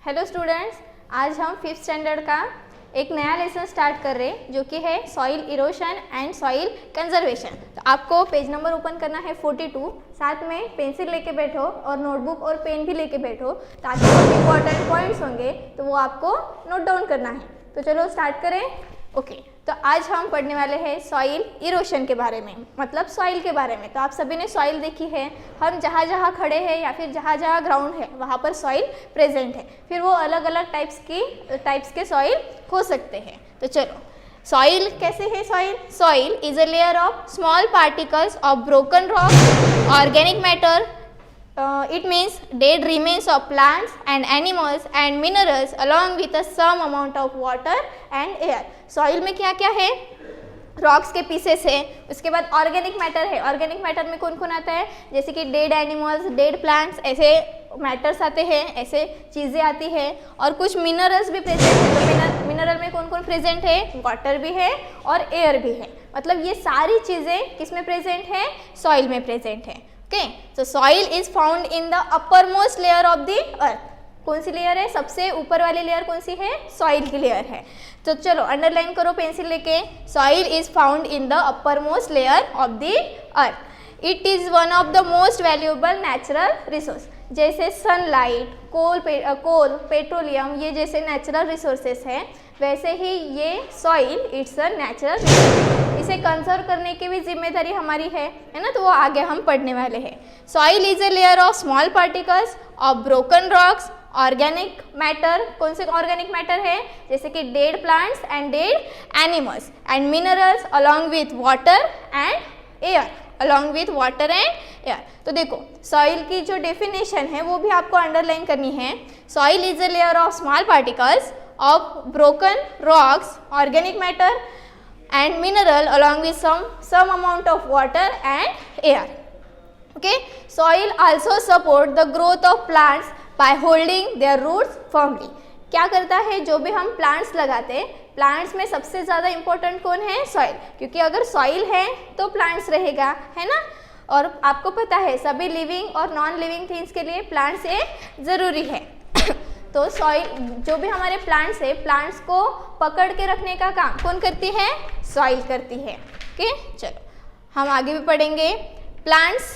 Hello students, आज हम 5th standard का एक नया लेसन स्टार्ट कर रहे हैं जो कि है soil erosion and soil conservation. तो आपको पेज नंबर ओपन करना है 42, साथ में पेंसिल लेके बैठो और नोटबुक और पेन भी लेके बैठो ताकि जो इम्पोर्टेंट पॉइंट्स होंगे तो वो आपको नोट डाउन करना है। तो चलो स्टार्ट करें। ओके, तो आज हम पढ़ने वाले हैं सॉइल इरोशन के बारे में, मतलब सॉइल के बारे में। तो आप सभी ने सॉइल देखी है, हम जहाँ जहाँ खड़े हैं या फिर जहाँ जहाँ ग्राउंड है वहाँ पर सॉइल प्रेजेंट है। फिर वो अलग अलग टाइप्स के सॉइल हो सकते हैं। तो चलो, सॉइल कैसे है? Soil is a layer of small particles of broken rock, organic matter. It means dead remains of plants and animals and minerals along with a some amount of water and air. Soil में क्या क्या है? Rocks के pieces है, उसके बाद organic matter है। Organic matter में कौन कौन आता है? जैसे कि डेड एनिमल्स, डेड प्लांट्स, ऐसे मैटर्स आते हैं, ऐसे चीज़ें आती है। और कुछ मिनरल्स भी प्रेजेंट है। तो मिनरल में कौन कौन प्रेजेंट है? वाटर भी है और एयर भी है। मतलब ये सारी चीज़ें किस में प्रेजेंट है? सॉइल में प्रेजेंट है। Okay, so soil is found in the uppermost layer of the earth. कौन सी लेयर है? सबसे ऊपर वाली लेयर कौन सी है? सॉइल की लेयर है। तो चलो अंडरलाइन करो पेंसिल लेके। Soil is found in the uppermost layer of the earth. It is one of the most valuable natural resource. जैसे सनलाइट, कोल, पेट्रोलियम, ये जैसे नेचुरल रिसोर्सेस हैं, वैसे ही ये soil it's a natural resource. इसे कंजर्व करने की भी जिम्मेदारी हमारी है ना? तो वो आगे हम पढ़ने वाले हैं। Soil is a layer of small particles of broken rocks, organic matter. कौन से ऑर्गेनिक मैटर है? जैसे कि dead plants and dead animals and minerals along with water and air. तो देखो, सॉइल की जो डेफिनेशन है वो भी आपको अंडरलाइन करनी है। Soil is a layer of small particles of broken rocks, organic matter and mineral along with some amount of water and air. Okay, soil also support the growth of plants by holding their roots firmly. क्या करता है? जो भी हम plants लगाते हैं, plants में सबसे ज़्यादा इम्पोर्टेंट कौन है? सॉइल. क्योंकि अगर सॉइल है तो प्लांट्स रहेगा, है ना? और आपको पता है सभी लिविंग और नॉन लिविंग थिंग्स के लिए प्लांट्स ये ज़रूरी है। तो सॉइल, जो भी हमारे प्लांट्स है, प्लांट्स को पकड़ के रखने का काम कौन करती है? सॉइल करती है। ओके, चलो हम आगे भी पढ़ेंगे। Plants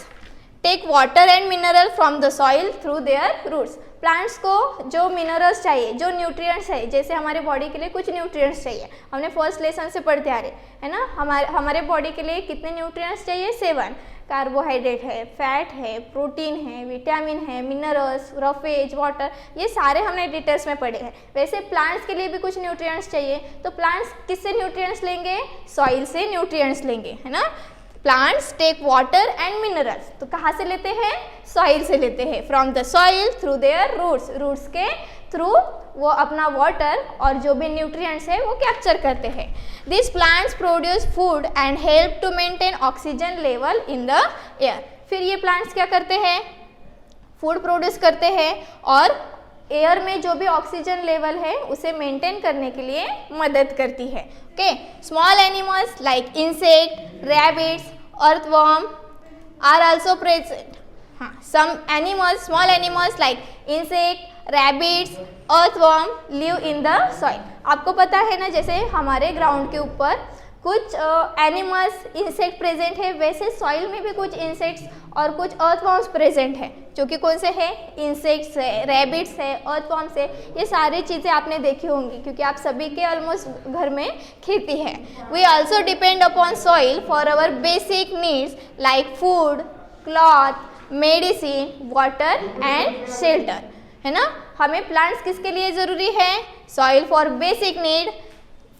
take water and mineral from the soil through their roots. Plants को जो मिनरल्स चाहिए, जो न्यूट्रिएंट्स है, जैसे हमारे बॉडी के लिए कुछ न्यूट्रिएंट्स चाहिए, हमने फर्स्ट लेसन से पढ़ते आ रहे है ना। हमारे बॉडी के लिए कितने न्यूट्रिएंट्स चाहिए? 7. कार्बोहाइड्रेट है, फैट है, प्रोटीन है, विटामिन है, मिनरल्स, रफेज, वाटर, ये सारे हमने डिटेल्स में पढ़े हैं। वैसे प्लांट्स के लिए भी कुछ न्यूट्रिएंट्स चाहिए, तो प्लांट्स किससे न्यूट्रिएंट्स लेंगे? सॉइल से न्यूट्रिएंट्स लेंगे, है ना। Plants take water and minerals, तो कहाँ से लेते हैं? सॉइल से लेते हैं। From the soil through their roots, roots के थ्रू वो अपना वाटर और जो भी न्यूट्रिएंट्स है वो कैप्चर करते हैं। This plants produce food and help to maintain oxygen level in the air. फिर ये प्लांट्स क्या करते हैं? फूड प्रोड्यूस करते हैं और एयर में जो भी ऑक्सीजन लेवल है उसे मेंटेन करने के लिए मदद करती है। Okay, small animals like insect, rabbits, earthworm are also present. हाँ, some animals, small animals like insect, rabbits, earthworm live in the soil. आपको पता है ना, जैसे हमारे ग्राउंड के ऊपर कुछ एनिमल्स, इंसेक्ट प्रेजेंट है, वैसे सॉइल में भी कुछ इंसेक्ट्स और कुछ अर्थवर्म्स प्रेजेंट है, जो कि कौन से है? इंसेक्ट्स है, रैबिट्स है, अर्थवर्म्स है। ये सारी चीज़ें आपने देखी होंगी क्योंकि आप सभी के ऑलमोस्ट घर में खेती है। We also depend upon soil for our basic needs like food, cloth, medicine, water and shelter, है ना। हमें प्लांट्स किसके लिए ज़रूरी है? Soil for basic need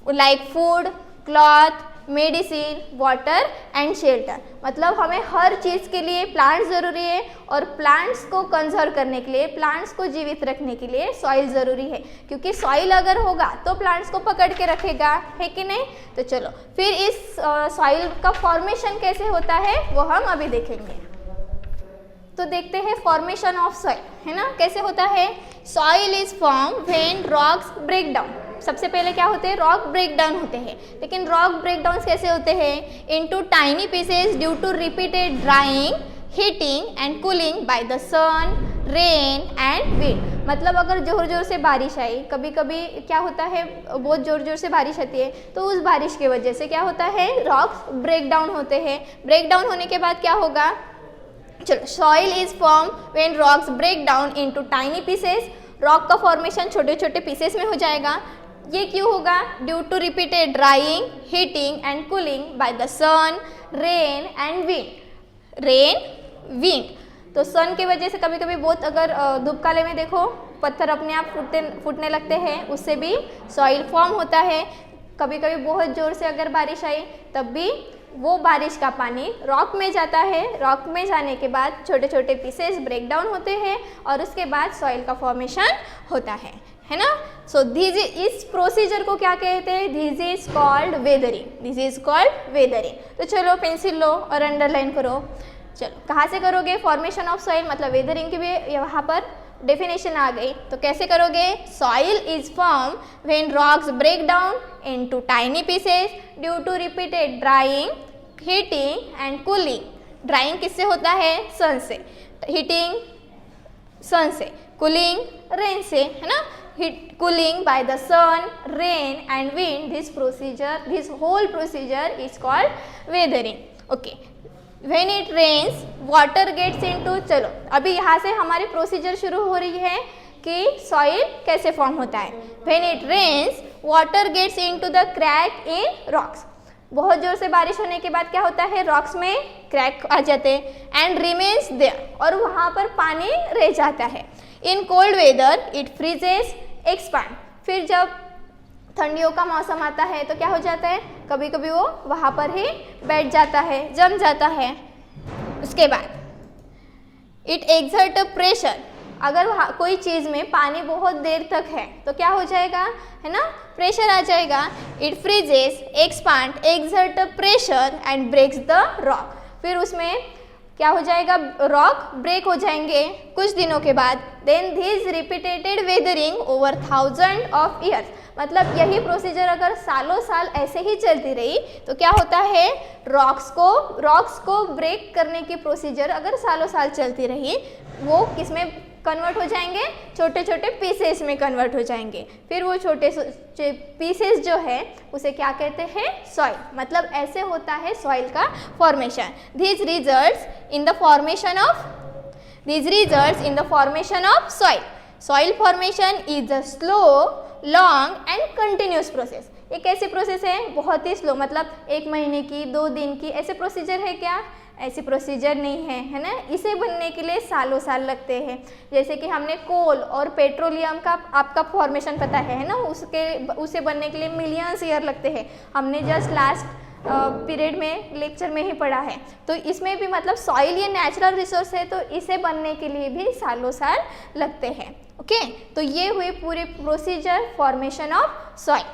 like food, cloth, medicine, water and shelter. मतलब हमें हर चीज़ के लिए प्लांट्स ज़रूरी है और प्लांट्स को कंजर्व करने के लिए, प्लांट्स को जीवित रखने के लिए सॉइल ज़रूरी है। क्योंकि सॉइल अगर होगा तो प्लांट्स को पकड़ के रखेगा, है कि नहीं? तो चलो फिर इस सॉइल का फॉर्मेशन कैसे होता है वो हम अभी देखेंगे। तो देखते हैं फॉर्मेशन ऑफ सॉइल, है ना, कैसे होता है। Soil is form when rocks break down. सबसे पहले क्या होते हैं? रॉक ब्रेक डाउन होते हैं। लेकिन रॉक ब्रेक डाउन कैसे होते हैं? Into tiny pieces due to repeated drying, heating and cooling by the sun, rain and wind. मतलब अगर जोर जोर से बारिश आई, कभी कभी क्या होता है बहुत जोर जोर से बारिश आती है, तो उस बारिश की वजह से क्या होता है, रॉक्स ब्रेक डाउन होते हैं। ब्रेक डाउन होने के बाद क्या होगा, चलो, soil is form when rocks break down into tiny pieces. Rock का फॉर्मेशन छोटे छोटे पीसेस में हो जाएगा। ये क्यों होगा, due to repeated drying, heating and cooling by the sun, rain and wind. Rain, wind, तो सन की वजह से कभी कभी बहुत, अगर धूप काले में देखो पत्थर अपने आप फूटने लगते हैं, उससे भी सॉइल फॉर्म होता है। कभी कभी बहुत ज़ोर से अगर बारिश आई तब भी वो बारिश का पानी रॉक में जाता है। रॉक में जाने के बाद छोटे छोटे पीसेस ब्रेक डाउन होते हैं और उसके बाद सॉइल का फॉर्मेशन होता है ना। सो दिस, इस प्रोसीजर को क्या कहते हैं, this is called weathering. This is called weathering. तो चलो पेंसिल लो और अंडरलाइन करो। चलो, कहाँ से करोगे, फॉर्मेशन ऑफ सॉइल, मतलब वेदरिंग की भी यहाँ पर डेफिनेशन आ गई। तो कैसे करोगे, soil is form when rocks break down into tiny pieces due to repeated drying, heating and cooling. Drying किससे होता है, सन से, हीटिंग सन से, कूलिंग रेन से, है ना। Heat cooling by the sun, rain and wind, this procedure, this whole procedure is called weathering. Okay, when it rains water gets into, चलो अभी यहाँ से हमारी प्रोसीजर शुरू हो रही है कि सॉइल कैसे फॉर्म होता है। When it rains water gets into the crack in rocks. बहुत जोर से बारिश होने के बाद क्या होता है, रॉक्स में क्रैक आ जाते हैं एंड रिमेन्स देयर, और वहाँ पर पानी रह जाता है। In cold whether it freezes, expand. फिर जब ठंडियों का मौसम आता है तो क्या हो जाता है, कभी कभी वो वहाँ पर ही बैठ जाता है, जम जाता है। उसके बाद इट एक्सर्ट प्रेशर। अगर कोई चीज़ में पानी बहुत देर तक है तो क्या हो जाएगा, है ना, प्रेशर आ जाएगा। It freezes, expand, exert pressure and breaks the rock. फिर उसमें क्या हो जाएगा, रॉक ब्रेक हो जाएंगे कुछ दिनों के बाद। Then this repeated weathering over 1000 of years. मतलब यही प्रोसीजर अगर सालों साल ऐसे ही चलती रही तो क्या होता है, रॉक्स को ब्रेक करने की प्रोसीजर अगर सालों साल चलती रही, वो किसमें कन्वर्ट हो जाएंगे, छोटे छोटे पीसेस में कन्वर्ट हो जाएंगे। फिर वो छोटे पीसेस जो है उसे क्या कहते हैं, सॉइल। मतलब ऐसे होता है सॉइल का formation. This results in the formation of soil. Soil formation is a slow, long and continuous process. ये कैसी प्रोसेस है, बहुत ही स्लो, मतलब 1 महीने की, 2 दिन की, ऐसे प्रोसीजर है क्या, ऐसी प्रोसीजर नहीं है, है ना। इसे बनने के लिए सालों साल लगते हैं। जैसे कि हमने कोल और पेट्रोलियम का आपका फॉर्मेशन पता है ना, उसे बनने के लिए मिलियंस ईयर लगते हैं। हमने जस्ट लास्ट पीरियड में लेक्चर में ही पढ़ा है। तो इसमें भी मतलब सॉइल ये नेचुरल रिसोर्स है, तो इसे बनने के लिए भी सालों साल लगते हैं। ओके, तो ये हुई पूरी प्रोसीजर फॉर्मेशन ऑफ सॉइल।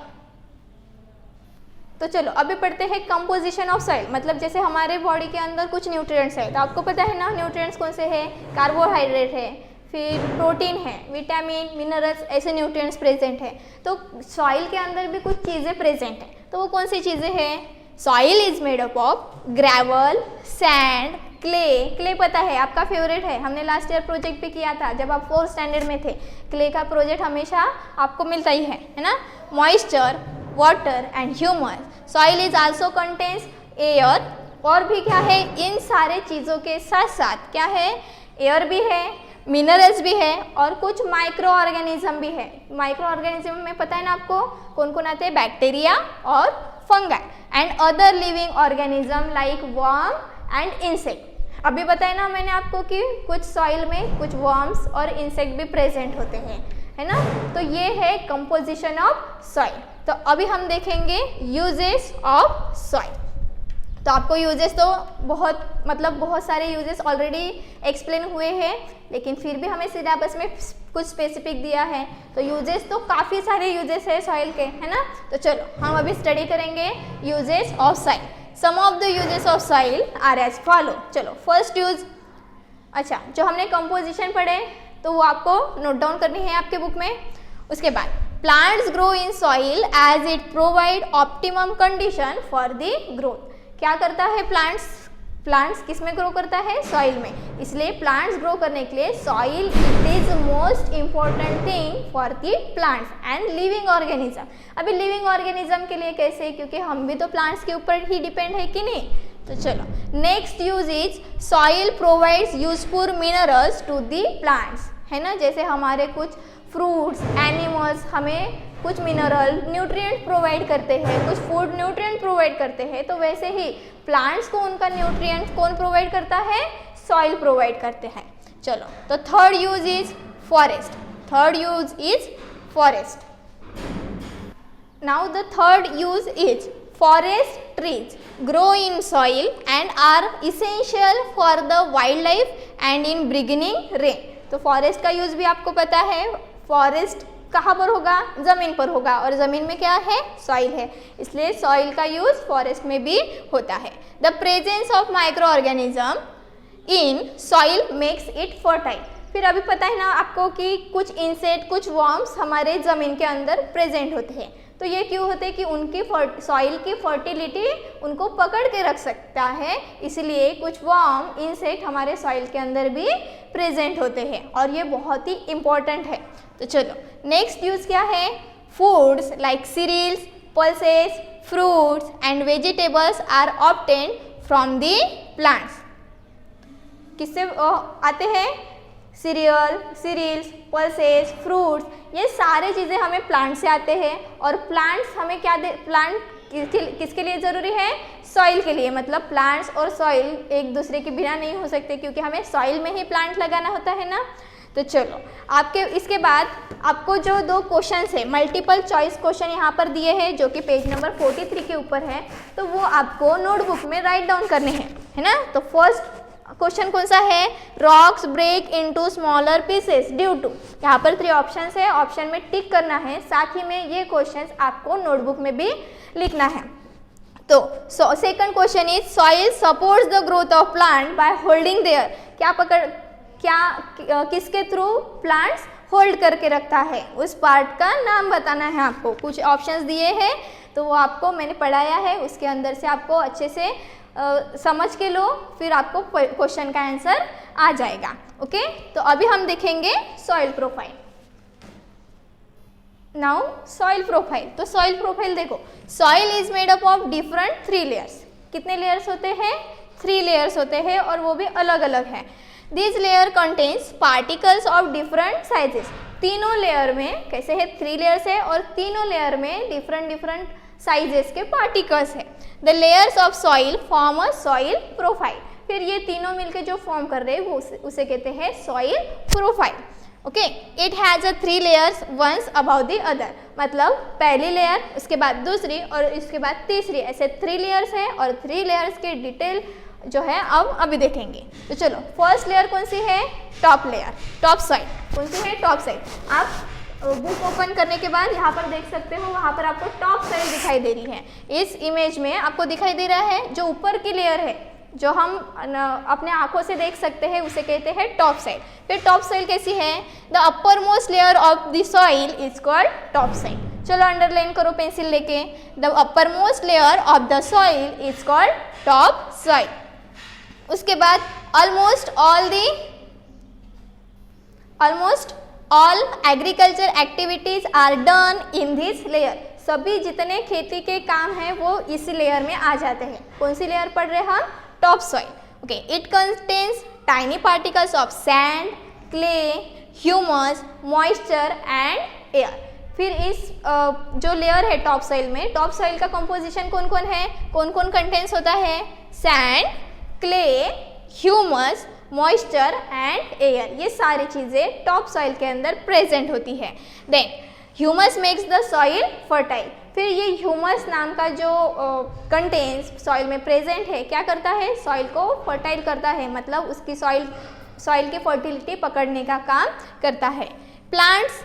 तो चलो अभी पढ़ते हैं कंपोजिशन ऑफ सॉइल। मतलब जैसे हमारे बॉडी के अंदर कुछ न्यूट्रिएंट्स है, तो आपको पता है ना न्यूट्रिएंट्स कौन से हैं, कार्बोहाइड्रेट है, फिर प्रोटीन है, विटामिन, मिनरल्स, ऐसे न्यूट्रिएंट्स प्रेजेंट है। तो सॉइल के अंदर भी कुछ चीज़ें प्रेजेंट है, तो वो कौन सी चीज़ें हैं, soil is made up of gravel, sand, clay पता है आपका फेवरेट है, हमने लास्ट ईयर प्रोजेक्ट भी किया था जब आप 4th स्टैंडर्ड में थे। क्ले का प्रोजेक्ट हमेशा आपको मिलता ही है ना। Moisture, water and humus. Soil is also contains air, और भी क्या है, इन सारे चीज़ों के साथ साथ क्या है, एयर भी है, मिनरल्स भी है और कुछ माइक्रो ऑर्गेनिज्म भी है। माइक्रो ऑर्गेनिज्म में पता है ना आपको कौन कौन आते हैं, बैक्टीरिया और fungi and other living organism like worm and insect. अभी बताया ना मैंने आपको कि कुछ सॉइल में कुछ वर्म्स और इंसेक्ट भी प्रेजेंट होते हैं, है ना। तो ये है कंपोजिशन ऑफ सॉइल। तो अभी हम देखेंगे यूजेस ऑफ सॉइल। तो आपको यूजेस तो बहुत सारे यूजेस ऑलरेडी एक्सप्लेन हुए हैं, लेकिन फिर भी हमें सिलेबस में कुछ स्पेसिफिक दिया है। तो यूजेस तो काफ़ी सारे यूजेस है सॉइल के, है ना। तो चलो हम अभी स्टडी करेंगे uses of soil. Some of the uses of soil are as follow. चलो फर्स्ट यूज, अच्छा जो हमने कंपोजिशन पढ़े तो वो आपको नोट डाउन करनी है आपके बुक में। उसके बाद plants grow in soil as it provide optimum condition for the growth. क्या करता है प्लांट्स, प्लांट्स किस में ग्रो करता है? सॉइल में। इसलिए प्लांट्स ग्रो करने के लिए soil it is most important thing for the plants and living organism. अभी लिविंग ऑर्गेनिज्म के लिए कैसे? क्योंकि हम भी तो प्लांट्स के ऊपर ही डिपेंड है कि नहीं। तो चलो, next use is soil provides useful minerals to the plants, है ना। जैसे हमारे कुछ फ्रूट्स, एनिमल्स हमें कुछ मिनरल न्यूट्रिएंट प्रोवाइड करते हैं, कुछ फूड न्यूट्रिएंट प्रोवाइड करते हैं, तो वैसे ही प्लांट्स को उनका न्यूट्रिएंट कौन प्रोवाइड करता है? सॉइल प्रोवाइड करते हैं। चलो, तो third use is forest. Third use is forest. Now the third use is forest trees grow in soil and are essential for the wildlife and in bringing rain। तो forest का use भी आपको पता है। फॉरेस्ट कहाँ पर होगा? ज़मीन पर होगा, और ज़मीन में क्या है? सॉइल है, इसलिए सॉइल का यूज फॉरेस्ट में भी होता है। The presence of micro organism in soil makes it fertile. फिर अभी पता है ना आपको कि कुछ इंसेक्ट, कुछ वर्म्स हमारे ज़मीन के अंदर प्रेजेंट होते हैं। तो ये क्यों होते हैं? कि उनकी सॉइल की फर्टिलिटी उनको पकड़ के रख सकता है, इसलिए कुछ वर्म, इंसेक्ट हमारे सॉइल के अंदर भी प्रेजेंट होते हैं, और ये बहुत ही इम्पॉर्टेंट है। तो चलो, नेक्स्ट यूज क्या है? Foods like cereals, pulses, fruits and vegetables are obtained from the plants. किससे आते हैं? सीरियल्स, पल्सेस, फ्रूट्स, ये सारे चीज़ें हमें प्लांट से आते हैं। और प्लांट्स हमें क्या दे? प्लांट किसके लिए ज़रूरी है? सॉइल के लिए। मतलब प्लांट्स और सॉइल एक दूसरे के बिना नहीं हो सकते, क्योंकि हमें सॉइल में ही प्लांट लगाना होता है ना। तो चलो, आपके इसके बाद आपको जो दो क्वेश्चंस है, मल्टीपल चॉइस क्वेश्चन यहाँ पर दिए हैं, जो कि पेज नंबर 43 के ऊपर है, तो वो आपको नोटबुक में राइट डाउन करने हैं, है ना। तो फर्स्ट क्वेश्चन कौन सा है? Rocks break into smaller pieces due to. यहाँ पर 3 ऑप्शंस है, ऑप्शन में टिक करना है, साथ ही में ये क्वेश्चंस आपको नोटबुक में भी लिखना है। तो second question is soil supports the growth of plant by holding there. किसके थ्रू प्लांट्स होल्ड करके रखता है? उस पार्ट का नाम बताना है आपको। कुछ ऑप्शंस दिए हैं, तो वो आपको मैंने पढ़ाया है, उसके अंदर से आपको अच्छे से समझ के लो, फिर आपको क्वेश्चन का आंसर आ जाएगा। ओके, तो अभी हम देखेंगे soil profile. Now soil profile. तो सॉइल प्रोफाइल देखो, soil is made up of different 3 layers. कितने लेयर्स होते हैं? 3 लेयर्स होते हैं, और वो भी अलग अलग हैं। This layer contains particles of different sizes. तीनों लेयर में कैसे है? 3 लेयर्स है, और तीनों लेयर में डिफरेंट साइजेस के पार्टिकल्स है। The layers of soil form a soil profile. फिर ये तीनों मिलकर जो फॉर्म कर रहे हैं वो उसे कहते हैं soil profile. Okay, it has a 3 layers once about the other. मतलब पहली लेयर, उसके बाद दूसरी, और इसके बाद तीसरी, ऐसे 3 लेयर्स है, और 3 लेयर्स के डिटेल जो है अब अभी देखेंगे। तो चलो, फर्स्ट लेयर कौन सी है? Top layer, top side. कौन सी है? Top side. आप बुक ओपन करने के बाद यहाँ पर देख सकते हो, वहाँ पर आपको टॉप साइड दिखाई दे रही है। इस इमेज में आपको दिखाई दे रहा है जो ऊपर की लेयर है, जो हम अपने आंखों से देख सकते हैं, उसे कहते हैं टॉप साइड। फिर टॉप साइड कैसी है? The upper most layer of the soil is called top side. चलो अंडरलाइन करो पेंसिल लेके। The upper most layer of the soil is called top soil. उसके बाद almost all agriculture activities are done in this layer. सभी जितने खेती के काम हैं वो इस लेयर में आ जाते हैं। कौन सी लेयर पढ़ रहे हैं हम? Top soil. Okay, it contains tiny particles of sand, clay, humus, moisture and air. फिर इस जो लेयर है टॉप सॉइल में, टॉप सॉइल का कंपोजिशन कौन कौन है? कौन कौन कंटेन्स होता है? Sand, clay, humus, moisture and air. ये सारी चीज़ें टॉप सॉइल के अंदर प्रेजेंट होती है। Then humus makes the soil fertile. फिर ये ह्यूमस नाम का जो कंटेंट्स सॉइल में प्रेजेंट है, क्या करता है? सॉइल को फर्टाइल करता है, मतलब उसकी सॉइल की फर्टिलिटी पकड़ने का काम करता है। Plants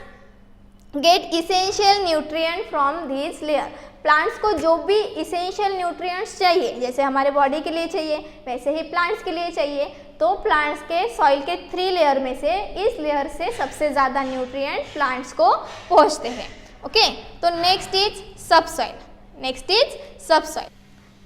get essential nutrient from this layer. Plants को जो भी इसेंशियल न्यूट्रिएंट्स चाहिए, जैसे हमारे बॉडी के लिए चाहिए वैसे ही प्लांट्स के लिए चाहिए, तो प्लांट्स के सॉइल के 3 लेयर में से इस लेयर से सबसे ज़्यादा न्यूट्रिएंट प्लांट्स को पहुंचते हैं। ओके, तो नेक्स्ट इज सबसॉइल।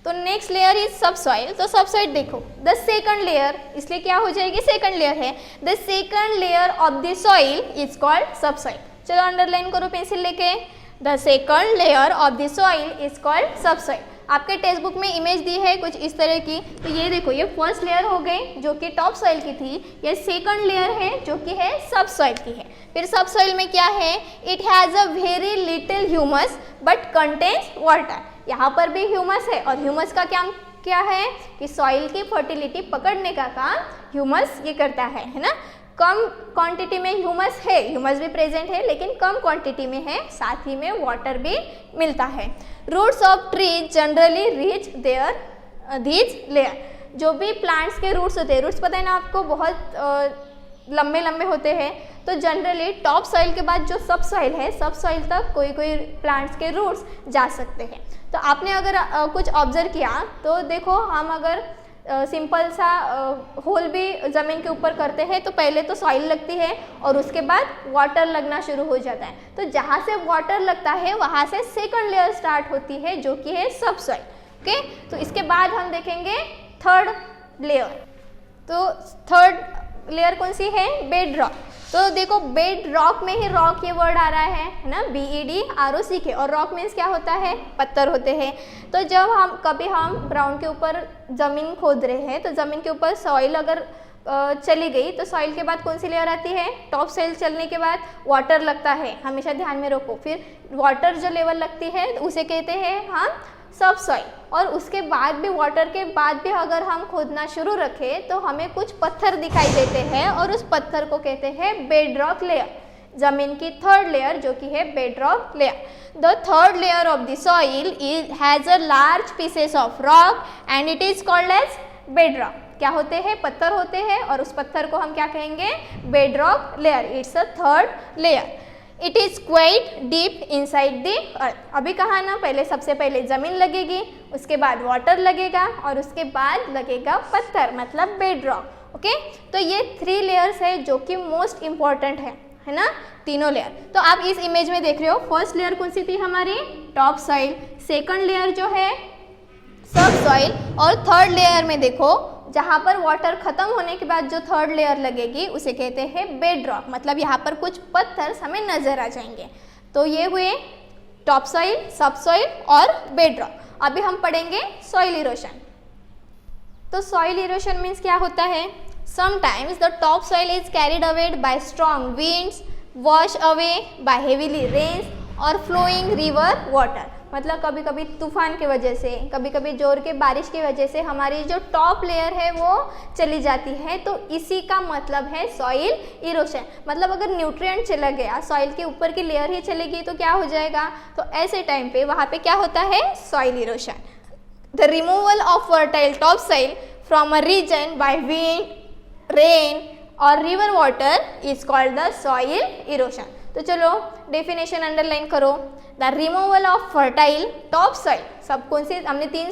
तो तो नेक्स्ट लेयर इज सब सॉइल। तो सब सॉइल देखो, द सेकंड लेयर, इसलिए क्या हो जाएगी, सेकंड लेयर है। The second layer of the soil is called सब सॉइल। चलो अंडरलाइन करो पेंसिल लेके, the second layer of the soil is called सब सॉइल। आपके टेक्स्ट बुक में इमेज दी है कुछ इस तरह की, तो ये देखो, ये फर्स्ट लेयर हो गई जो कि टॉप सॉइल की थी, ये सेकंड लेयर है जो कि है सब सॉइल की है। फिर सब सॉइल में क्या है, it has a very little humus but contains water. यहाँ पर भी ह्यूमस है, और ह्यूमस का काम क्या है कि सॉइल की फर्टिलिटी पकड़ने का काम ह्यूमस ये करता है ना। कम क्वांटिटी में ह्यूमस है, ह्यूमस भी प्रेजेंट है लेकिन कम क्वांटिटी में है, साथ ही में वाटर भी मिलता है। Roots of trees generally reach there these layer. जो भी प्लांट्स के रूट्स होते हैं, रूट्स पता है ना आपको, बहुत लंबे लंबे होते हैं, तो जनरली टॉप सॉइल के बाद जो सब सॉइल है, सब सॉइल तक कोई कोई प्लांट्स के रूट्स जा सकते हैं। तो आपने अगर कुछ ऑब्जर्व किया तो देखो, हम अगर सिंपल सा होल भी ज़मीन के ऊपर करते हैं तो पहले तो सॉइल लगती है और उसके बाद वाटर लगना शुरू हो जाता है। तो जहाँ से वाटर लगता है वहाँ से सेकंड लेयर स्टार्ट होती है जो कि है सब सॉइल। ओके, तो इसके बाद हम देखेंगे थर्ड लेयर। तो थर्ड लेयर कौन सी है, बेड रॉक। तो देखो, बेड रॉक में ही रॉक ये वर्ड आ रहा है ना, BEDROCK, और रॉक मीन्स क्या होता है, पत्थर होते हैं। तो जब हम ग्राउंड के ऊपर ज़मीन खोद रहे हैं तो ज़मीन के ऊपर सॉइल अगर चली गई तो सॉइल के बाद कौन सी लेयर आती है, टॉप सॉइल चलने के बाद वाटर लगता है, हमेशा ध्यान में रखो। फिर वाटर जो लेवल लगती है उसे कहते हैं हम सब सॉइल, और उसके बाद भी, वाटर के बाद भी अगर हम खोदना शुरू रखें तो हमें कुछ पत्थर दिखाई देते हैं और उस पत्थर को कहते हैं बेड रॉक लेयर। जमीन की थर्ड लेयर जो कि है bed rock layer. The third layer of the soil has a large pieces of rock and it is called as bed rock. क्या होते हैं, पत्थर होते हैं, और उस पत्थर को हम क्या कहेंगे, bed rock layer. It's a third layer. It is quite deep inside the earth. अभी कहा ना, पहले सबसे पहले ज़मीन लगेगी, उसके बाद वाटर लगेगा और उसके बाद लगेगा पत्थर, मतलब बेड रॉक। ओके, तो ये 3 लेयर्स है जो कि मोस्ट इम्पॉर्टेंट है ना, तीनों लेयर। तो आप इस इमेज में देख रहे हो, फर्स्ट लेयर कौन सी थी हमारी, टॉप सॉइल, सेकंड लेयर जो है सब सॉइल, और थर्ड लेयर में देखो जहाँ पर वाटर खत्म होने के बाद जो थर्ड लेयर लगेगी उसे कहते हैं बेड रॉक, मतलब यहाँ पर कुछ पत्थर हमें नजर आ जाएंगे। तो ये हुए टॉप सॉइल, सब सॉइल और बेड रॉक। अभी हम पढ़ेंगे सॉइल इरोशन। तो सॉइल इरोशन मीन्स क्या होता है, sometimes the top soil is carried away by strong winds, wash away by heavily rains और फ्लोइंग रिवर वाटर। मतलब कभी कभी तूफान की वजह से, कभी कभी जोर के बारिश की वजह से हमारी जो टॉप लेयर है वो चली जाती है। तो इसी का मतलब है सॉइल इरोशन। मतलब अगर न्यूट्रिएंट चला गया, सॉइल के ऊपर की लेयर ही चलेगी तो क्या हो जाएगा, तो ऐसे टाइम पे वहाँ पे क्या होता है, soil erosion. The removal of fertile top soil from a region by wind, rain और river water is called the soil erosion. तो चलो डेफिनेशन अंडरलाइन करो। The removal of fertile top soil, सब कौन से, हमने 3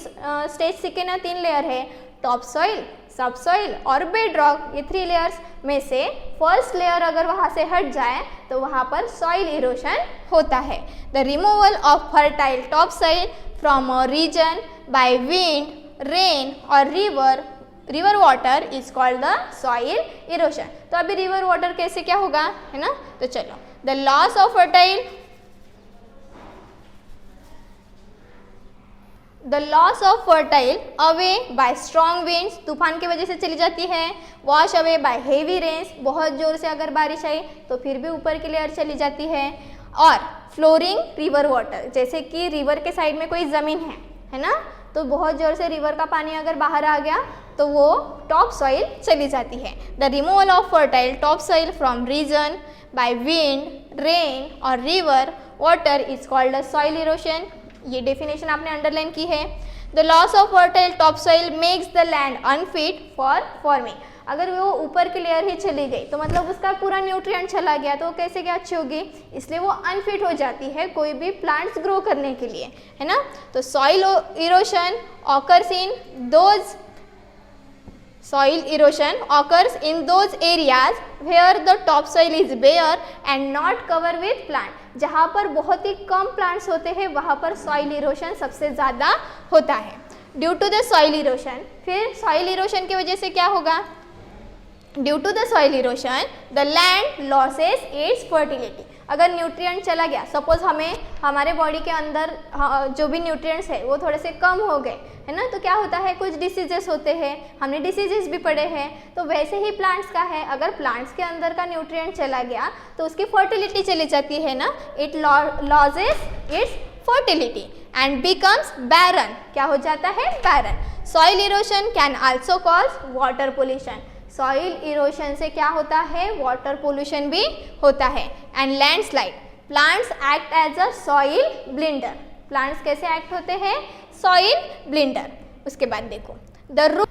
स्टेज सीखे ना, 3 लेयर है, टॉप सॉइल, सब सॉइल और बेड रॉक। ये 3 लेयर्स में से फर्स्ट लेयर अगर वहाँ से हट जाए तो वहाँ पर सॉइल इरोशन होता है। The removal of fertile top soil from a region by wind, rain और river water is called the soil erosion. तो अभी रिवर वाटर कैसे क्या होगा, है ना। तो चलो, the loss of fertile, the loss of fertile away by strong winds, तूफान की वजह से चली जाती है। Wash away by heavy rains, बहुत जोर से अगर बारिश आई तो फिर भी ऊपर की लेयर चली जाती है। और फ्लोरिंग रिवर वाटर, जैसे कि रिवर के साइड में कोई ज़मीन है ना, तो बहुत जोर से रिवर का पानी अगर बाहर आ गया तो वो टॉप सॉइल चली जाती है। The removal of fertile top soil from region by wind, rain और river water is called soil erosion. ये डेफिनेशन आपने अंडरलाइन की है। The loss of fertile top soil makes the land unfit for farming. अगर वो ऊपर की layer ही चली गई तो मतलब उसका पूरा न्यूट्रिएंट चला गया तो वो कैसे क्या अच्छी होगी, इसलिए वो अनफिट हो जाती है कोई भी प्लांट्स ग्रो करने के लिए, है ना। तो soil erosion occurs in those Soil erosion occurs in those areas where the topsoil is bare and not covered with plant. जहाँ पर बहुत ही कम प्लांट्स होते हैं वहाँ पर सॉइल इरोशन सबसे ज़्यादा होता है। Due to the soil erosion, फिर सॉइल इरोशन की वजह से क्या होगा, due to the soil erosion the land losses its fertility. अगर न्यूट्रिएंट चला गया, सपोज हमारे बॉडी के अंदर जो भी न्यूट्रिएंट्स है वो थोड़े से कम हो गए, है ना, तो क्या होता है, कुछ डिसीजेस होते हैं, हमने डिसीजेस भी पढ़े हैं। तो वैसे ही प्लांट्स का है, अगर प्लांट्स के अंदर का न्यूट्रिएंट चला गया तो उसकी फर्टिलिटी चली जाती है ना, it loses its fertility and becomes barren. क्या हो जाता है, barren. Soil erosion can also cause water pollution. Soil erosion से क्या होता है, वाटर पोल्यूशन भी होता है। And landslide, plants act as a soil binder. Plants कैसे एक्ट होते हैं, सॉइल ब्लिंडर। उसके बाद देखो, the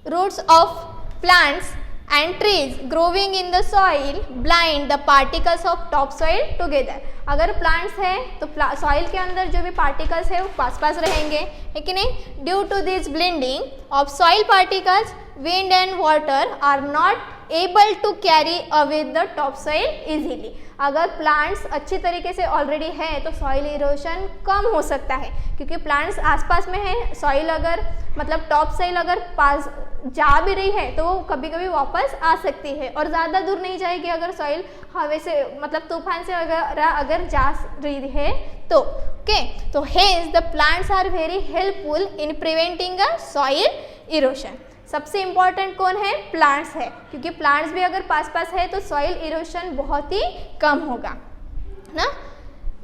roots of plants and trees growing in the soil bind the particles of top soil together. अगर प्लांट्स है तो सॉइल के अंदर जो भी पार्टिकल्स है वो पास पास रहेंगे, है कि नहीं। Due to this blending of soil particles wind and water are not able to carry away the topsoil easily। अगर प्लांट्स अच्छी तरीके से ऑलरेडी है तो सॉइल इरोशन कम हो सकता है, क्योंकि प्लांट्स आसपास में है। सॉइल अगर मतलब टॉप सॉइल अगर पास जा भी रही है तो वो कभी कभी वापस आ सकती है, और ज़्यादा दूर नहीं जाएगी अगर सॉइल हवा से मतलब तूफान से अगर जा रही है तो। ओके, तो hence the plants are very helpful in preventing a soil erosion. सबसे इम्पॉर्टेंट कौन है, प्लांट्स है, क्योंकि प्लांट्स भी अगर पास पास है तो सॉइल इरोशन बहुत ही कम होगा ना।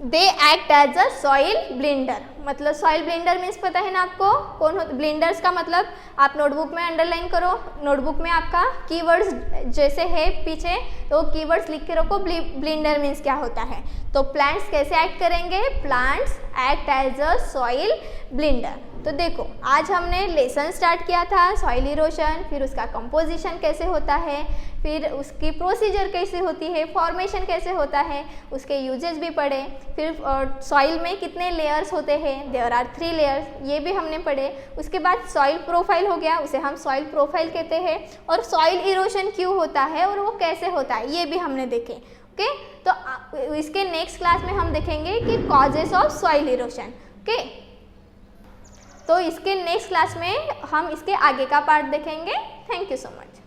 They act as a soil blender. मतलब सॉइल ब्लेंडर मीन्स पता है ना आपको, कौन होता, ब्लेंडर्स का मतलब आप नोटबुक में अंडरलाइन करो। नोटबुक में आपका कीवर्ड्स जैसे है पीछे, तो कीवर्ड्स लिख के रखो, ब्लेंडर मीन्स क्या होता है। तो प्लांट्स कैसे एक्ट करेंगे, plants act as a soil blender. तो देखो, आज हमने लेसन स्टार्ट किया था सॉइल इरोशन, फिर उसका कंपोजिशन कैसे होता है, फिर उसकी प्रोसीजर कैसे होती है, फॉर्मेशन कैसे होता है, उसके यूजेस भी पढ़े। फिर सॉइल में कितने लेयर्स होते हैं, देयर आर 3 लेयर्स, ये भी हमने पढ़े। उसके बाद सॉइल प्रोफाइल हो गया, उसे हम सॉइल प्रोफाइल कहते हैं। और सॉइल इरोशन क्यों होता है और वो कैसे होता है, ये भी हमने देखे। ओके, तो इसके नेक्स्ट क्लास में हम देखेंगे कि causes of soil erosion. Okay, तो इसके नेक्स्ट क्लास में हम इसके आगे का पार्ट देखेंगे। Thank you so much.